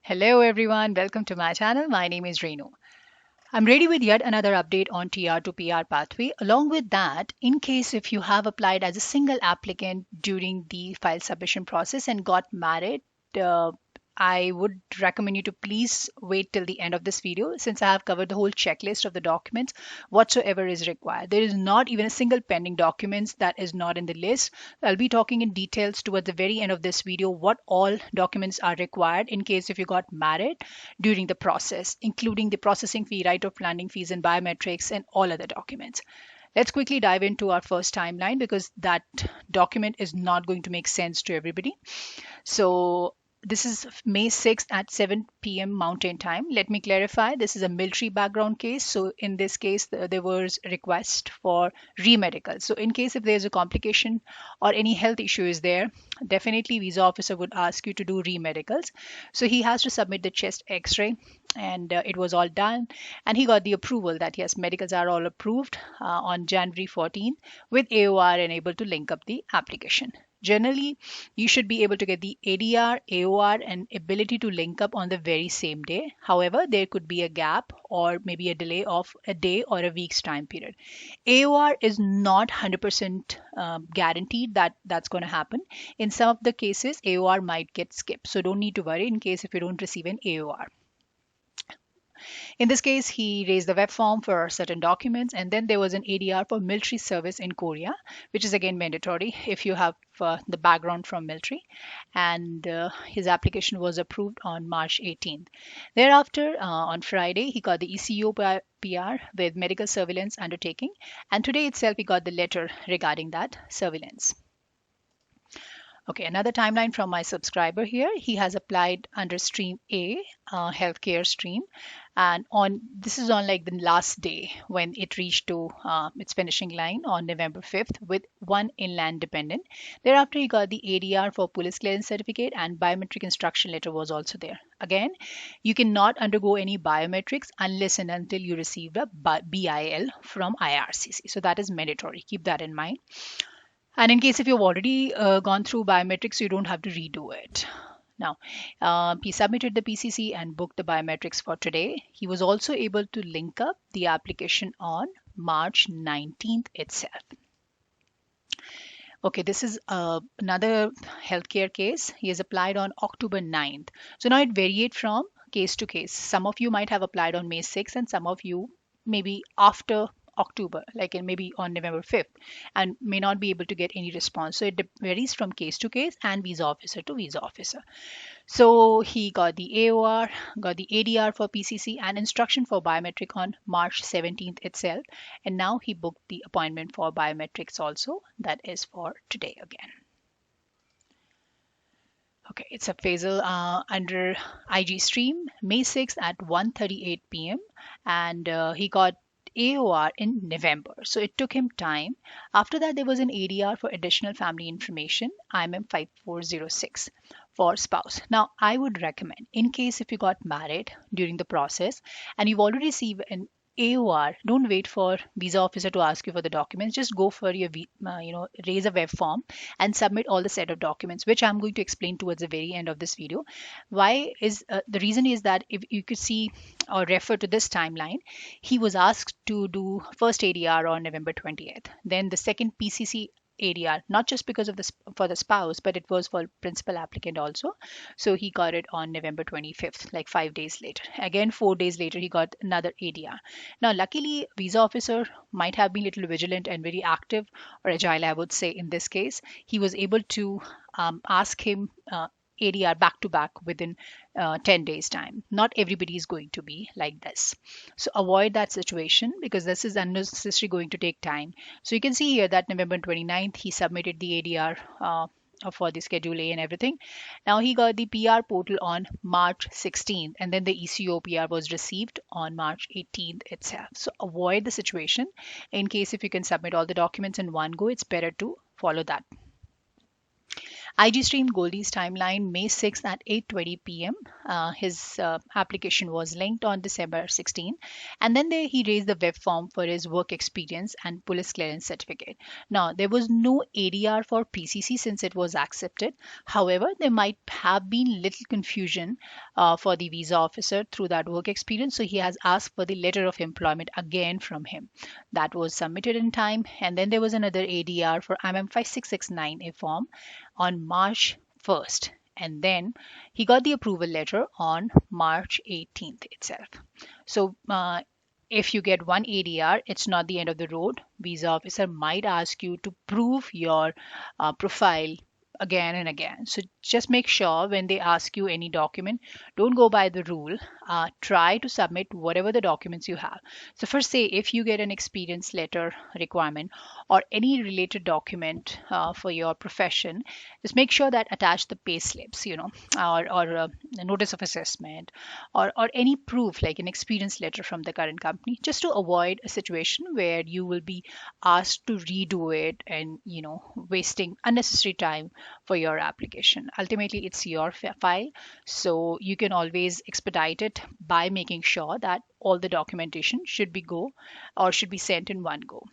Hello everyone, welcome to my channel. My name is Renu. I'm ready with yet another update on TR to PR pathway. Along with that, in case if you have applied as a single applicant during the file submission process and got married, uh, I would recommend you to please wait till the end of this video since I have covered the whole checklist of the documents whatsoever is required. There is not even a single pending documents that is not in the list. I'll be talking in details towards the very end of this video what all documents are required in case if you got married during the process, including the processing fee, right of landing fees, and biometrics, and all other documents. Let's quickly dive into our first timeline because that document is not going to make sense to everybody. So this is May 6th at 7 p.m. Mountain Time. Let me clarify. This is a military background case. So in this case, there was request for remedical. So in case if there's a complication or any health issue is there, definitely visa officer would ask you to do remedicals. So he has to submit the chest X-ray, and it was all done. And he got the approval that yes, medicals are all approved on January 14th with AOR and able to link up the application. Generally, you should be able to get the ADR, AOR, and ability to link up on the very same day. However, there could be a gap or maybe a delay of a day or a week's time period. AOR is not 100% guaranteed that that's going to happen. In some of the cases, AOR might get skipped. So don't need to worry in case if you don't receive an AOR. In this case, he raised the web form for certain documents, and then there was an ADR for military service in Korea, which is again mandatory if you have the background from military. And his application was approved on March 18th. Thereafter, on Friday, he got the ECO PR with medical surveillance undertaking, and today itself he got the letter regarding that surveillance. Okay, another timeline from my subscriber here. He has applied under stream A, healthcare stream, and on this is on like the last day when it reached to its finishing line on November 5th with one inland dependent. Thereafter, he got the ADR for police clearance certificate and biometric instruction letter was also there. Again, you cannot undergo any biometrics unless and until you receive a BIL from IRCC. So that is mandatory. Keep that in mind. And in case if you've already gone through biometrics, you don't have to redo it. Now, he submitted the PCC and booked the biometrics for today. He was also able to link up the application on March 19th itself. Okay, this is another healthcare case. He has applied on October 9th. So now it varied from case to case. Some of you might have applied on May 6th and some of you maybe after October, like maybe on November 5th, and may not be able to get any response. So it varies from case to case and visa officer to visa officer. So he got the AOR, got the ADR for PCC and instruction for biometric on March 17th itself. And now he booked the appointment for biometrics also. That is for today again. Okay, it's a phasal under IG stream, May 6th at 1:38 p.m. And he got AOR in November. So it took him time. After that, there was an ADR for additional family information, IMM 5406 for spouse. Now, I would recommend in case if you got married during the process and you've already received an AOR, don't wait for visa officer to ask you for the documents. Just go for your, raise a web form and submit all the set of documents, which I'm going to explain towards the very end of this video. Why is the reason is that if you could see or refer to this timeline, he was asked to do first ADR on November 20th, then the second PCC ADR, not just because of for the spouse, but it was for principal applicant also. So he got it on November 25th, like 5 days later. Again, 4 days later, he got another ADR. Now, luckily, visa officer might have been a little vigilant and very active or agile, I would say, in this case. He was able to ask him ADR back to back within 10 days time. Not everybody is going to be like this. So avoid that situation because this is unnecessarily going to take time. So you can see here that November 29th, he submitted the ADR for the Schedule A and everything. Now he got the PR portal on March 16th and then the ECO PR was received on March 18th itself. So avoid the situation. In case if you can submit all the documents in one go, it's better to follow that. IG Stream Goldie's timeline, May 6th at 8:20 p.m. His application was linked on December 16, and then he raised the web form for his work experience and police clearance certificate. Now, there was no ADR for PCC since it was accepted. However, there might have been little confusion for the visa officer through that work experience, so he has asked for the letter of employment again from him. That was submitted in time, and then there was another ADR for IMM 5669A form on March 1st, and then he got the approval letter on March 18th itself. So if you get one ADR, it's not the end of the road. Visa officer might ask you to prove your profile again and again. So just make sure when they ask you any document, don't go by the rule. Try to submit whatever the documents you have. So first, say if you get an experience letter requirement or any related document for your profession, just make sure that attach the pay slips, or a notice of assessment, or any proof like an experience letter from the current company, just to avoid a situation where you will be asked to redo it and wasting unnecessary time for your application. Ultimately, it's your file, so you can always expedite it by making sure that all the documentation should be sent in one go.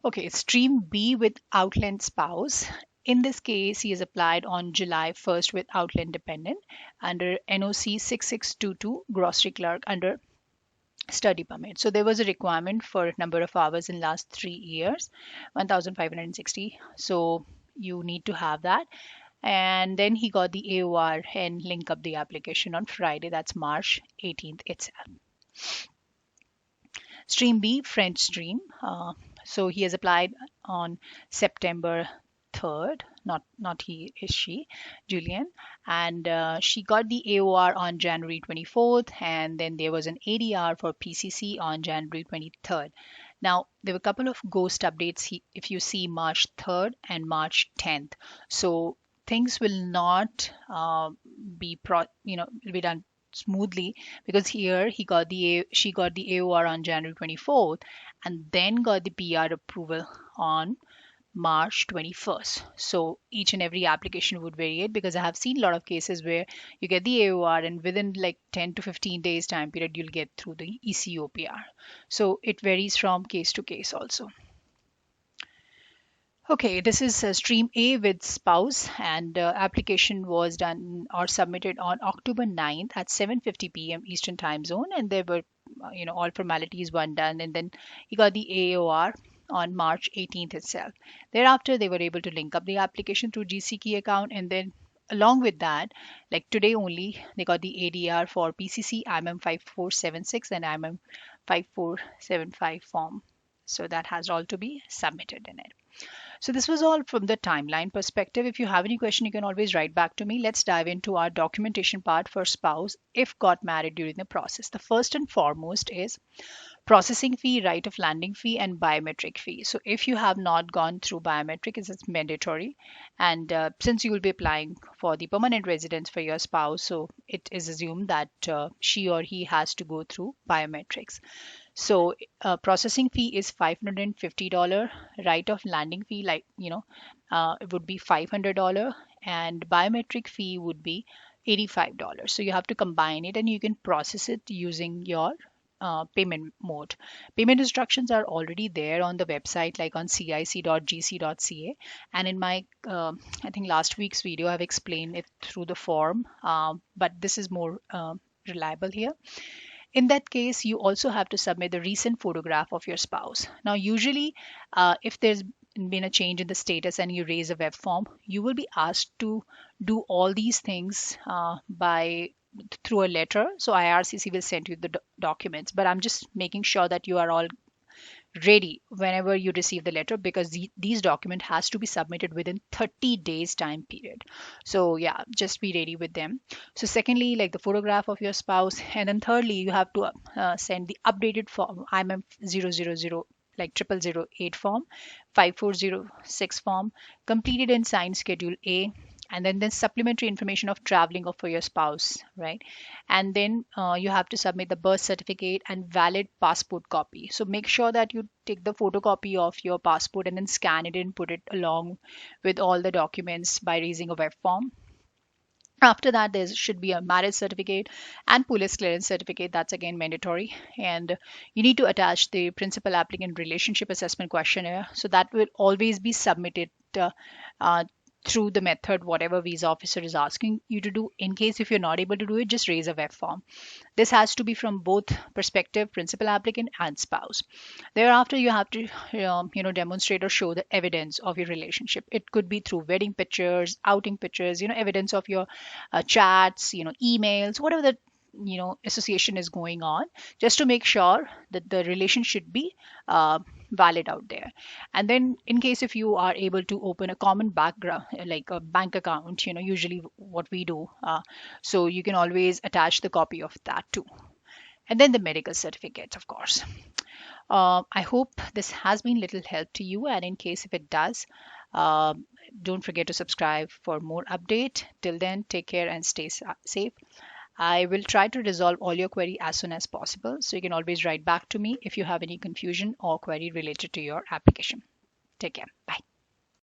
Okay, stream B with Outland Spouse. In this case, he has applied on July 1st with Outland Dependent under NOC 6622 Grocery Clerk under study permit. So there was a requirement for number of hours in last 3 years, 1560. So you need to have that. And then he got the AOR and link up the application on Friday, that's March 18th itself. Stream B, French stream. So he has applied on September 3rd, not he, is she, Julian, and she got the AOR on January 24th, and then there was an ADR for PCC on January 23rd. Now, there were a couple of ghost updates if you see March 3rd and March 10th. So things will not be done smoothly, because here she got the AOR on January 24th and then got the PR approval on March 21st. So each and every application would vary it, because I have seen a lot of cases where you get the AOR and within like 10 to 15 days time period you'll get through the ECO PR. So it varies from case to case also. Okay, this is stream A with spouse, and application was done or submitted on October 9th at 7:50 p.m. Eastern Time Zone, and there were all formalities one done, and then he got the AOR on March 18th itself. Thereafter, they were able to link up the application through GC key account, and then along with that, like today only, they got the ADR for PCC IMM 5476 and IMM 5475 form. So that has all to be submitted in it. So this was all from the timeline perspective. If you have any question, you can always write back to me. Let's dive into our documentation part for spouse if got married during the process. The first and foremost is processing fee, right of landing fee, and biometric fee. So if you have not gone through biometric, it's mandatory. And since you will be applying for the permanent residence for your spouse, so it is assumed that she or he has to go through biometrics. So processing fee is $550. Right of landing fee, it would be $500, and biometric fee would be $85. So you have to combine it, and you can process it using your payment mode. Payment instructions are already there on the website, like on cic.gc.ca, and in my I think last week's video I've explained it through the form, but this is more reliable here. In that case, you also have to submit the recent photograph of your spouse. Now, usually, if there's been a change in the status and you raise a web form, you will be asked to do all these things through a letter. So IRCC will send you the documents, but I'm just making sure that you are all ready whenever you receive the letter, because these document has to be submitted within 30 days time period. So yeah, just be ready with them. So secondly, like the photograph of your spouse, and then thirdly, you have to send the updated form IMM 000 like 0008 form, 5406 form, completed and signed Schedule A, and then supplementary information of traveling or for your spouse, right? And then you have to submit the birth certificate and valid passport copy. So make sure that you take the photocopy of your passport and then scan it and put it along with all the documents by raising a web form. After that, there should be a marriage certificate and police clearance certificate. That's again mandatory. And you need to attach the principal applicant relationship assessment questionnaire. So that will always be submitted uh, through the method, whatever visa officer is asking you to do. In case if you're not able to do it, just raise a web form. This has to be from both perspective, principal applicant and spouse. Thereafter, you have to demonstrate or show the evidence of your relationship. It could be through wedding pictures, outing pictures, evidence of your chats, emails, whatever the association is going on, just to make sure that the relation should be valid out there. And then in case if you are able to open a common background like a bank account, usually what we do, so you can always attach the copy of that too. And then the medical certificates, of course. I hope this has been little help to you, and in case if it does, uh, don't forget to subscribe for more update. Till then, take care and stay safe. I will try to resolve all your query as soon as possible. So you can always write back to me if you have any confusion or query related to your application. Take care. Bye.